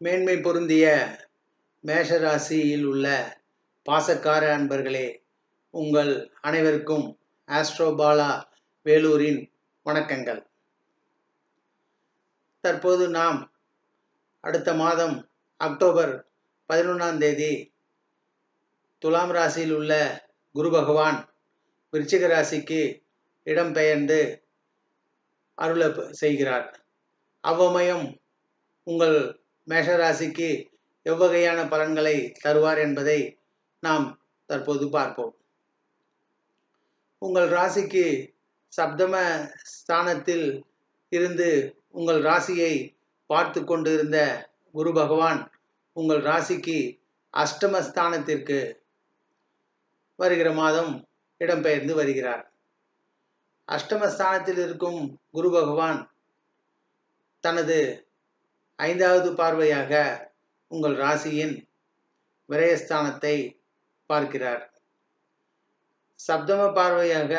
மேன்மை பொருந்திய மேஷராசியில் உள்ள பாசக்கார அன்பர்களே, உங்கள் அனைவருக்கும் ஆஸ்ட்ரோபாலா வேலூரின் வணக்கங்கள். தற்போது நாம் அடுத்த மாதம் அக்டோபர் 11ஆம் தேதி துலாம் ராசியில் உள்ள குரு பகவான் விருச்சிக ராசிக்கு இடம்பெயர்ந்து அருள செய்கிறார். அவ்வமயம் உங்கள் மேஷராசிக்கு எவ்வகையான பலன்களை தருவார் என்பதை நாம் தற்போது பார்ப்போம். உங்கள் ராசிக்கு சப்தம ஸ்தானத்தில் இருந்து உங்கள் ராசியை பார்த்து கொண்டிருந்த குரு பகவான் உங்கள் ராசிக்கு அஷ்டமஸ்தானத்திற்கு வருகிற மாதம் இடம்பெயர்ந்து வருகிறார். அஷ்டமஸ்தானத்தில் இருக்கும் குரு பகவான் தனது 5வது பார்வையாக உங்கள் ராசியின் விரயஸ்தானத்தை பார்க்கிறார். சப்தம பார்வையாக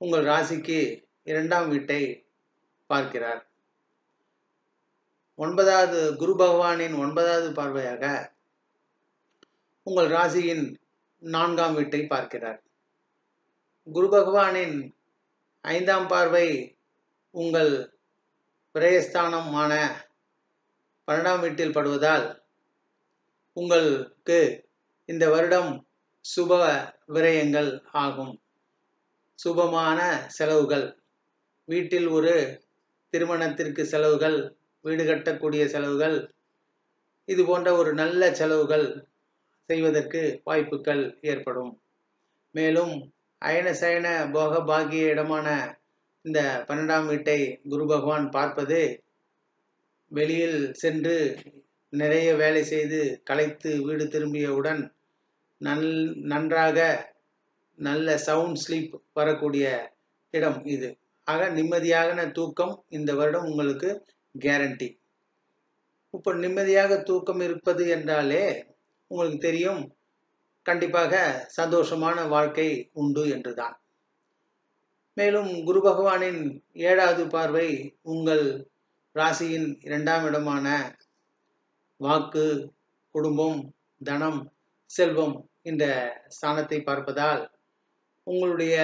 உங்கள் ராசிக்கு 2ஆம் வீட்டை பார்க்கிறார். குரு பகவானின் 9வது பார்வையாக உங்கள் ராசியின் 4ஆம் வீட்டை பார்க்கிறார். குரு பகவானின் 5ஆம் பார்வை உங்கள் விரயஸ்தானமான 12ஆம் வீட்டில் படுவதால் உங்களுக்கு இந்த வருடம் சுப விரயங்கள் ஆகும். சுபமான செலவுகள், வீட்டில் ஒரு திருமணத்திற்கு செலவுகள், வீடு கட்டக்கூடிய செலவுகள், இது போன்ற ஒரு நல்ல செலவுகள் செய்வதற்கு வாய்ப்புகள் ஏற்படும். மேலும் அயன சயன போக பாகிய இடமான இந்த 12ஆம் வீட்டை குரு பகவான் பார்ப்பது வெளியில் சென்று நிறைய வேலை செய்து களைத்து வீடு திரும்பியவுடன் நன்றாக நல்ல சவுண்ட் ஸ்லீப் வரக்கூடிய இடம் இது. ஆக நிம்மதியான தூக்கம் இந்த வருடம் உங்களுக்கு கேரண்டி. இப்போ நிம்மதியாக தூக்கம் இருப்பது என்றாலே உங்களுக்கு தெரியும், கண்டிப்பாக சந்தோஷமான வாழ்க்கை உண்டு என்றுதான். மேலும் குரு பகவானின் 7வது பார்வை உங்கள் ராசியின் 2ஆம் இடமான வாக்கு, குடும்பம், தனம், செல்வம் என்ற ஸ்தானத்தை பார்ப்பதால் உங்களுடைய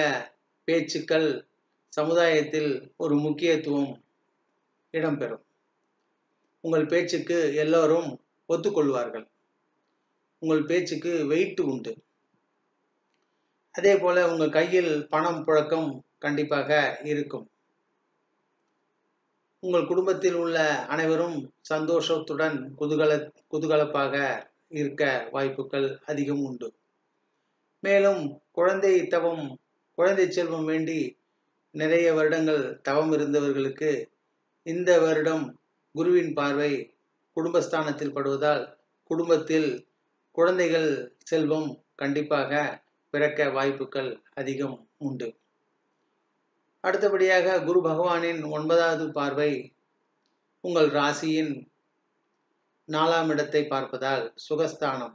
பேச்சுக்கள் சமுதாயத்தில் ஒரு முக்கியத்துவம் இடம்பெறும். உங்கள் பேச்சுக்கு எல்லோரும் ஒத்துக்கொள்வார்கள். உங்கள் பேச்சுக்கு வெயிட் உண்டு. அதே போல உங்கள் கையில் பணம் புழக்கம் கண்டிப்பாக இருக்கும். உங்கள் குடும்பத்தில் உள்ள அனைவரும் சந்தோஷத்துடன் குதூகலப்பாக இருக்க வாய்ப்புகள் அதிகம் உண்டு. மேலும் குழந்தை செல்வம் வேண்டி நிறைய வருடங்கள் தவம் இருந்தவர்களுக்கு இந்த வருடம் குருவின் பார்வை குடும்பஸ்தானத்தில் படுவதால் குடும்பத்தில் குழந்தைகள் செல்வம் கண்டிப்பாக பிறக்க வாய்ப்புகள் அதிகம் உண்டு. அடுத்தபடியாக குரு பகவானின் 9வது பார்வை உங்கள் ராசியின் 4ஆம் இடத்தை பார்ப்பதால் சுகஸ்தானம்,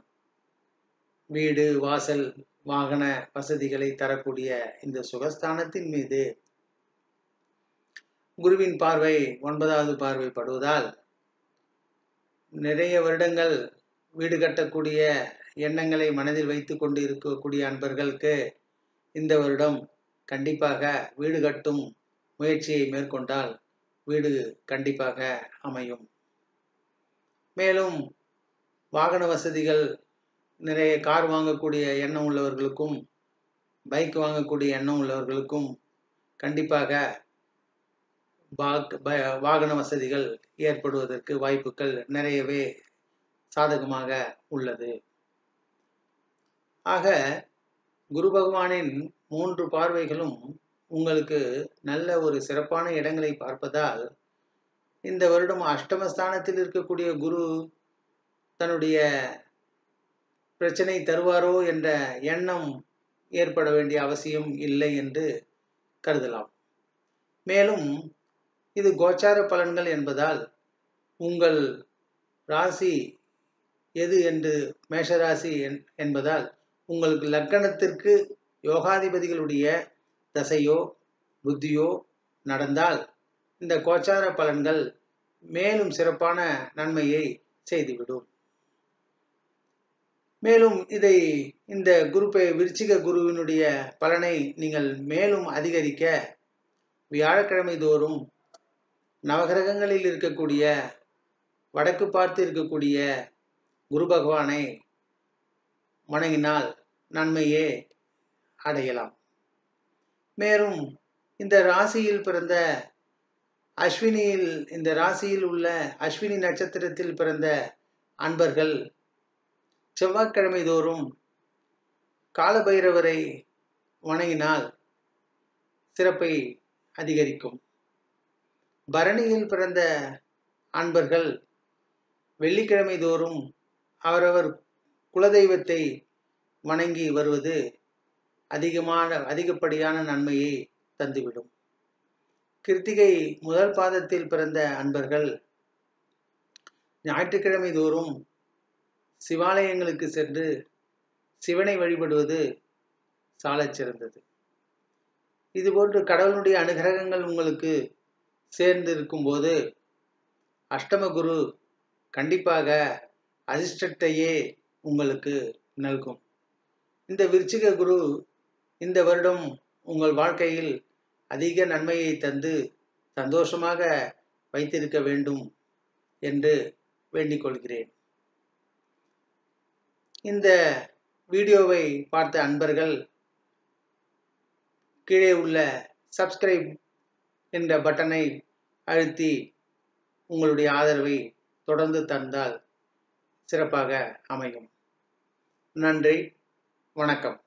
வீடு, வாசல், வாகன வசதிகளை தரக்கூடிய இந்த சுகஸ்தானத்தின் மீது குருவின் பார்வை 9வது பார்வை படுவதால் நிறைய வருடங்கள் வீடு கட்டக்கூடிய எண்ணங்களை மனதில் வைத்து கொண்டு இருக்கக்கூடிய அன்பர்களுக்கு இந்த வருடம் கண்டிப்பாக வீடு கட்டும் முயற்சியை மேற்கொண்டால் வீடு கண்டிப்பாக அமையும். மேலும் வாகன வசதிகள், நிறைய கார் வாங்கக்கூடிய எண்ணம் உள்ளவர்களுக்கும் பைக் வாங்கக்கூடிய எண்ணம் உள்ளவர்களுக்கும் கண்டிப்பாக வாகன வசதிகள் ஏற்படுவதற்கு வாய்ப்புகள் நிறையவே சாதகமாக உள்ளது. ஆக குரு பகவானின் 3 பார்வைகளும் உங்களுக்கு நல்ல ஒரு சிறப்பான இடங்களை பார்ப்பதால் இந்த வருடம் அஷ்டமஸ்தானத்தில் இருக்கக்கூடிய குரு தன்னுடைய பிரச்சனை தருவாரோ என்ற எண்ணம் ஏற்பட வேண்டிய அவசியம் இல்லை என்று கருதலாம். மேலும் இது கோச்சார பலன்கள் என்பதால் உங்கள் ராசி எது என்று மேஷராசி என்பதால் உங்களுக்கு லக்கணத்திற்கு யோகாதிபதிகளுடைய தசையோ புத்தியோ நடந்தால் இந்த கோச்சார பலன்கள் மேலும் சிறப்பான நன்மையை செய்துவிடும். மேலும் இந்த விருச்சிக குருவினுடைய பலனை நீங்கள் மேலும் அதிகரிக்க வியாழக்கிழமை தோறும் நவகிரகங்களில் இருக்கக்கூடிய வடக்கு பார்த்து இருக்கக்கூடிய குரு பகவானை வணங்கினால் நன்மையே அடையலாம். மேலும் இந்த ராசியில் பிறந்த இந்த ராசியில் உள்ள அஸ்வினி நட்சத்திரத்தில் பிறந்த அன்பர்கள் செவ்வாய்க்கிழமை தோறும் காலபைரவரை வணங்கினால் சிறப்பை அதிகரிக்கும். பரணியில் பிறந்த அன்பர்கள் வெள்ளிக்கிழமை தோறும் அவரவர் குலதெய்வத்தை வணங்கி வருவது அதிகப்படியான நன்மையை தந்துவிடும். கிருத்திகை முதல் பாதத்தில் பிறந்த அன்பர்கள் ஞாயிற்றுக்கிழமை தோறும் சிவாலயங்களுக்கு சென்று சிவனை வழிபடுவது சாலச் சிறந்தது. இதுபோன்று கடவுளுடைய அனுகிரகங்கள் உங்களுக்கு சேர்ந்து இருக்கும்போது அஷ்டம குரு கண்டிப்பாக அதிர்ஷ்டத்தையே உங்களுக்கு நல்கும். இந்த விருச்சிக குரு இந்த வருடம் உங்கள் வாழ்க்கையில் அதிக நன்மையை தந்து சந்தோஷமாக வைத்திருக்க வேண்டும் என்று வேண்டிக் கொள்கிறேன். இந்த வீடியோவை பார்த்த அன்பர்கள் கீழே உள்ள சப்ஸ்கிரைப் என்ற பட்டனை அழுத்தி உங்களுடைய ஆதரவை தொடர்ந்து தந்தால் சிறப்பாக அமையும். நன்றி, வணக்கம்.